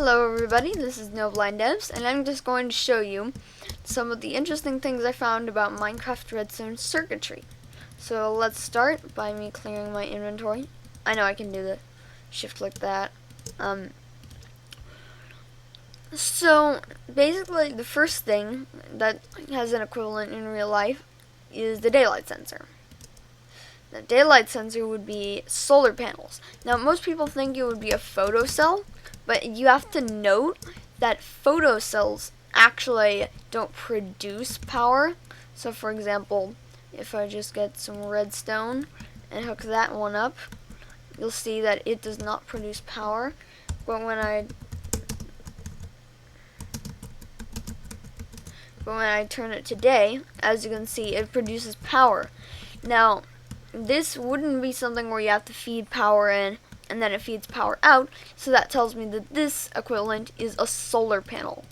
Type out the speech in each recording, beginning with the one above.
Hello everybody, this is No Blind Devs, and I'm just going to show you some of the interesting things I found about Minecraft Redstone circuitry. So let's start by me clearing my inventory. I know I can do the shift like that. So basically the first thing that has an equivalent in real life is the daylight sensor. The daylight sensor would be solar panels. Now most people think it would be a photocell, but you have to note that photocells actually don't produce power. So for example, if I just get some redstone and hook that one up, you'll see that it does not produce power. But when I turn it to day, as you can see, it produces power. Now, this wouldn't be something where you have to feed power in and then it feeds power out, so that tells me that this equivalent is a solar panel.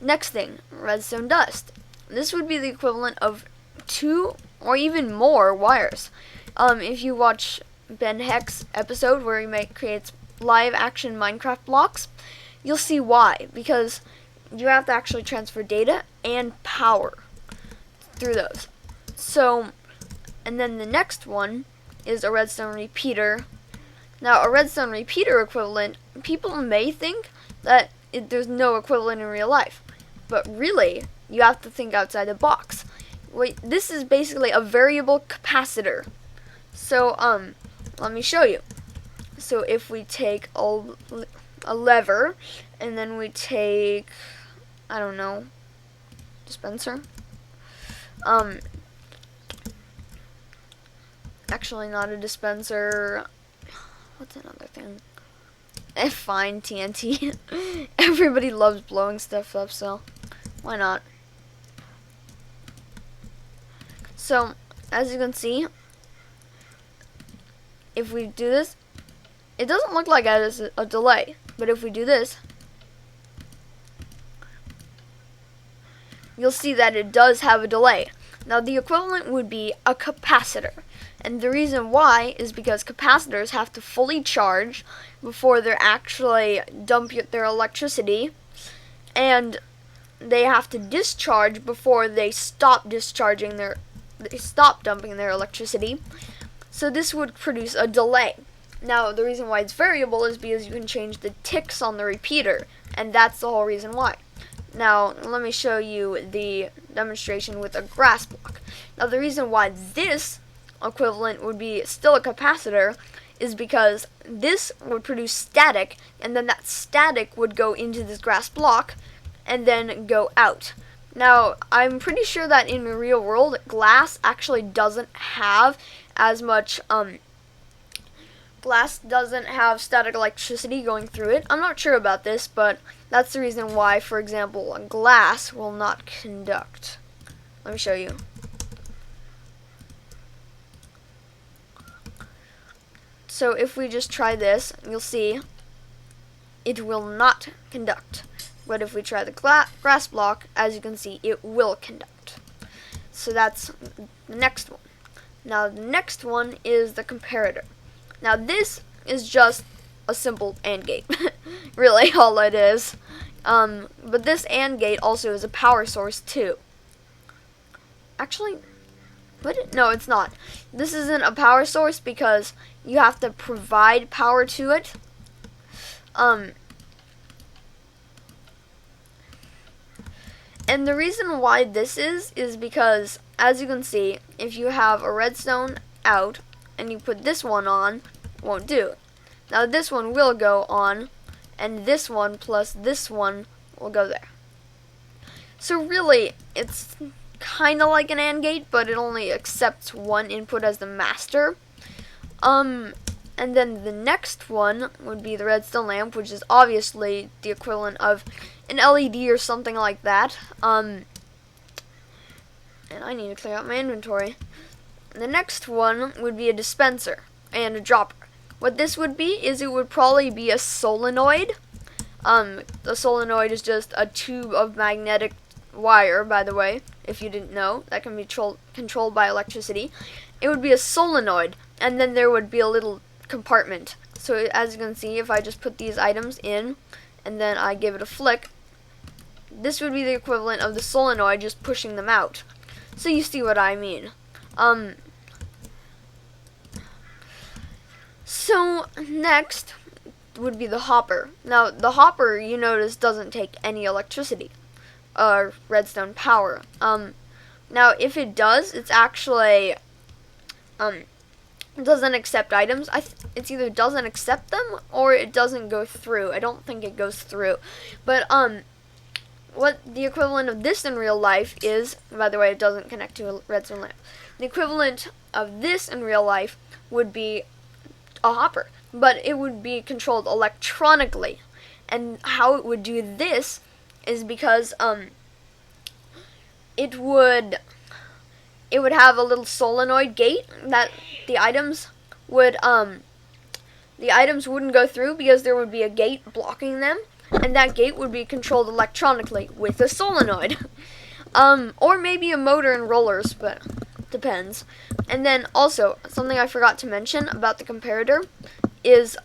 Next thing, redstone dust. This would be the equivalent of 2 or even more wires. If you watch Ben Heck's episode where he creates live action Minecraft blocks, you'll see why, because you have to actually transfer data and power through those. So, and then the next one is a redstone repeater. Now, a redstone repeater equivalent, people may think that there's no equivalent in real life, but really, you have to think outside the box. This is basically a variable capacitor. So, let me show you. So, if we take a lever, and then we take, I don't know, dispenser. Actually, not a dispenser. What's another thing? Fine, TNT. Everybody loves blowing stuff up, so why not? So, as you can see, if we do this, it doesn't look like it has a delay. But if we do this, you'll see that it does have a delay. Now, the equivalent would be a capacitor. And the reason why is because capacitors have to fully charge before they actually dump their electricity, and they have to discharge before they stop dumping their electricity. So this would produce a delay. Now, the reason why it's variable is because you can change the ticks on the repeater, and that's the whole reason why. Now, let me show you the demonstration with a grass block. Now, the reason why this equivalent would be still a capacitor is because this would produce static, and then that static would go into this grass block and then go out. Now, I'm pretty sure that in the real world, glass actually doesn't have as much, glass doesn't have static electricity going through it. I'm not sure about this, but that's the reason why, for example, glass will not conduct. Let me show you. So if we just try this, you'll see it will not conduct. But if we try the grass block, as you can see, it will conduct. So that's the next one. Now the next one is the comparator. Now this is just a simple AND gate. Really, all it is. But this AND gate also is a power source too. Actually, no, it's not. This isn't a power source because you have to provide power to it. And the reason why this is because, as you can see, if you have a redstone out and you put this one on, it won't do. Now this one will go on, and this one plus this one will go there. So really, it's kind of like an AND gate, but it only accepts one input as the master. And then the next one would be the redstone lamp, which is obviously the equivalent of an LED or something like that. And I need to clear out my inventory. The next one would be a dispenser and a dropper. What this would be is it would probably be a solenoid. The solenoid is just a tube of magnetic wire, by the way, if you didn't know, that can be controlled by electricity. It would be a solenoid, and then there would be a little compartment. So as you can see, if I just put these items in and then I give it a flick, this would be the equivalent of the solenoid just pushing them out. So you see what I mean. So next would be the hopper. Now the hopper, you notice, doesn't take any electricity or redstone power. Now if it does, it's actually doesn't accept items. It's either doesn't accept them or it doesn't go through. I don't think it goes through. But what the equivalent of this in real life is, by the way, it doesn't connect to a redstone lamp. The equivalent of this in real life would be a hopper, but it would be controlled electronically. And how it would do this is because it would have a little solenoid gate that the items wouldn't go through because there would be a gate blocking them, and that gate would be controlled electronically with a solenoid. Or maybe a motor and rollers, but depends. And then also, something I forgot to mention about the comparator is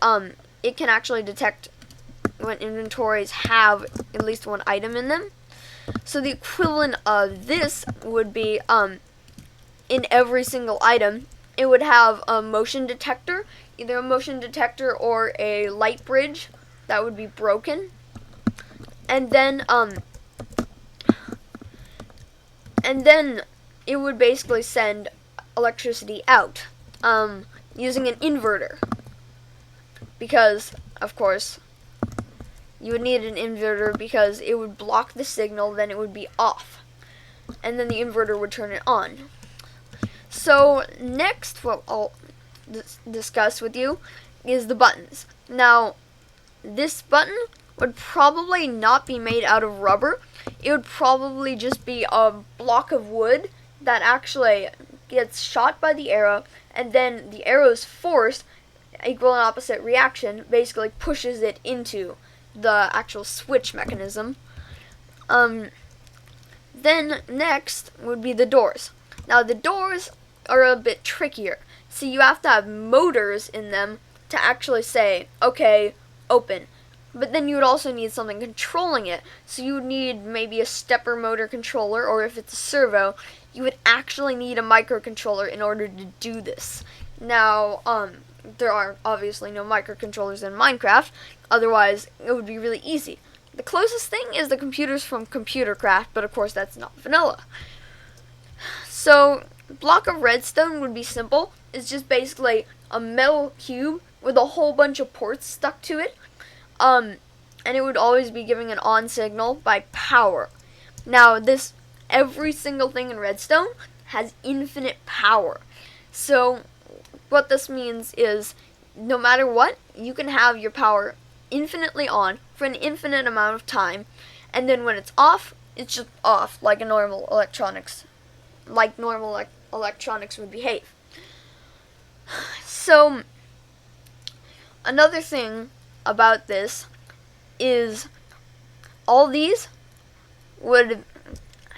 it can actually detect when inventories have at least one item in them. So the equivalent of this would be in every single item, it would have a motion detector, either a motion detector or a light bridge that would be broken. And then it would basically send electricity out using an inverter, because of course you would need an inverter because it would block the signal, then it would be off, and then the inverter would turn it on. So next, what I'll discuss with you is the buttons. Now, this button would probably not be made out of rubber. It would probably just be a block of wood that actually gets shot by the arrow, and then the arrow's force, equal and opposite reaction, basically pushes it into the actual switch mechanism. Then next would be the doors. Now the doors are a bit trickier. So you have to have motors in them to actually say, okay, open. But then you would also need something controlling it. So you would need maybe a stepper motor controller, or if it's a servo, you would actually need a microcontroller in order to do this. Now, there are obviously no microcontrollers in Minecraft, otherwise it would be really easy. The closest thing is the computers from Computercraft, but of course that's not vanilla. So, block of redstone would be simple. It's just basically a metal cube with a whole bunch of ports stuck to it. And it would always be giving an on signal by power. Now, every single thing in redstone has infinite power. So, what this means is, no matter what, you can have your power infinitely on for an infinite amount of time, and then when it's off, it's just off, like normal electronics would behave. So, another thing about this is all these would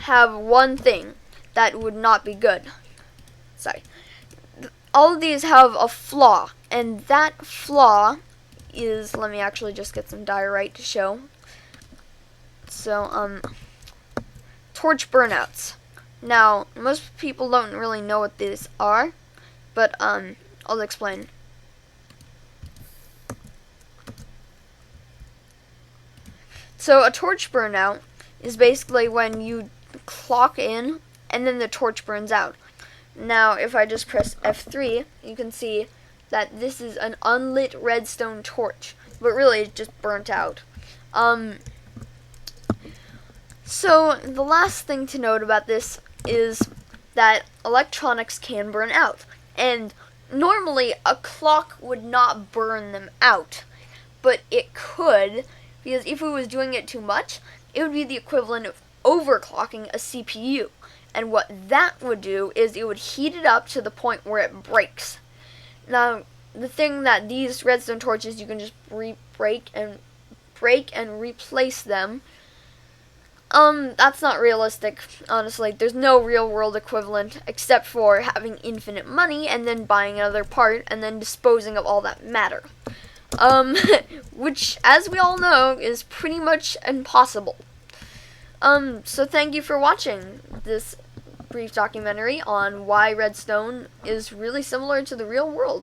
have one thing that would not be good. Sorry. All of these have a flaw, and that flaw is, let me actually just get some diorite to show. So, torch burnouts. Now, most people don't really know what these are, but I'll explain. So a torch burnout is basically when you clock in and then the torch burns out. Now, if I just press F3, you can see that this is an unlit redstone torch, but really it just burnt out. So the last thing to note about this is that electronics can burn out, and normally a clock would not burn them out, but it could, because if it was doing it too much, it would be the equivalent of overclocking a CPU. And what that would do is it would heat it up to the point where it breaks. Now, the thing that these redstone torches, you can just break and replace them That's not realistic, honestly. There's no real world equivalent except for having infinite money and then buying another part and then disposing of all that matter. Which, as we all know, is pretty much impossible. So thank you for watching this brief documentary on why redstone is really similar to the real world.